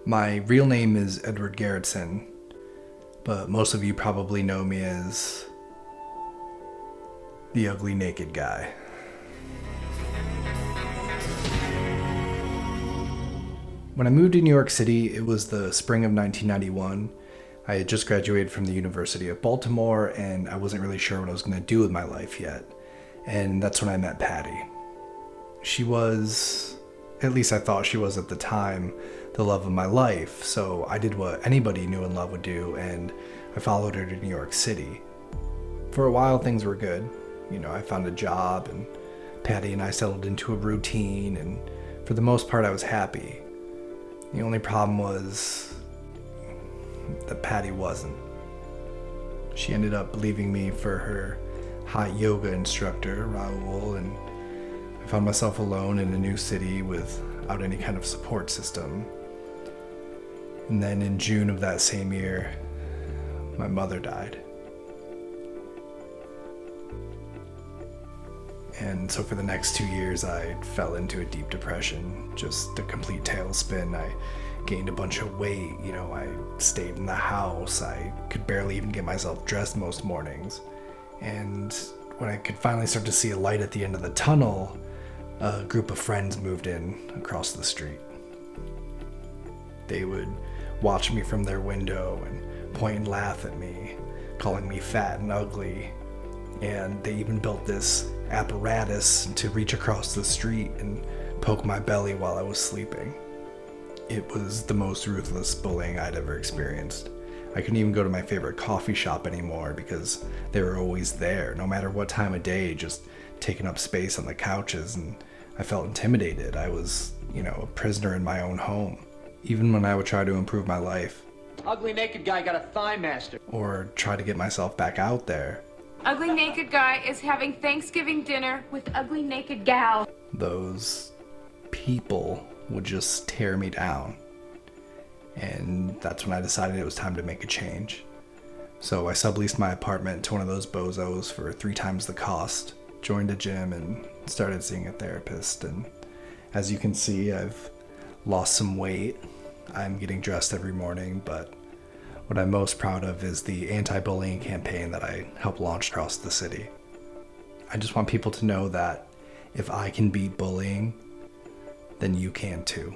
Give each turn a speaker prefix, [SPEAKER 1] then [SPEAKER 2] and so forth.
[SPEAKER 1] My real name is Edward Garrettson, but most of you probably know me as the ugly naked guy. When I moved to New York City, it was the spring of 1991. I had just graduated from the University of Baltimore, and I wasn't really sure what I was going to do with my life yet. And that's when I met Patty. She was, at least I thought she was at the time, the love of my life. So I did what anybody new in love would do, and I followed her to New York City. For a while, things were good. I found a job, and Patty and I settled into a routine, and for the most part, I was happy. The only problem was that Patty wasn't. She ended up leaving me for her hot yoga instructor, Raul, and I found myself alone in a new city without any kind of support system. And then in June of that same year, my mother died. And so for the next 2 years, I fell into a deep depression, just a complete tailspin. I gained a bunch of weight, I stayed in the house. I could barely even get myself dressed most mornings. And when I could finally start to see a light at the end of the tunnel, a group of friends moved in across the street. They would watch me from their window and point and laugh at me, calling me fat and ugly. And they even built this apparatus to reach across the street and poke my belly while I was sleeping. It was the most ruthless bullying I'd ever experienced. I couldn't even go to my favorite coffee shop anymore because they were always there, no matter what time of day, just taking up space on the couches, and I felt intimidated. I was, a prisoner in my own home. Even when I would try to improve my life.
[SPEAKER 2] Ugly naked guy got a thigh master.
[SPEAKER 1] Or try to get myself back out there.
[SPEAKER 3] Ugly naked guy is having Thanksgiving dinner with ugly naked gal.
[SPEAKER 1] Those people would just tear me down. And that's when I decided it was time to make a change. So I subleased my apartment to one of those bozos for 3 times the cost, joined a gym, and started seeing a therapist. And as you can see, I've lost some weight. I'm getting dressed every morning, but what I'm most proud of is the anti-bullying campaign that I helped launch across the city. I just want people to know that if I can beat bullying, then you can too.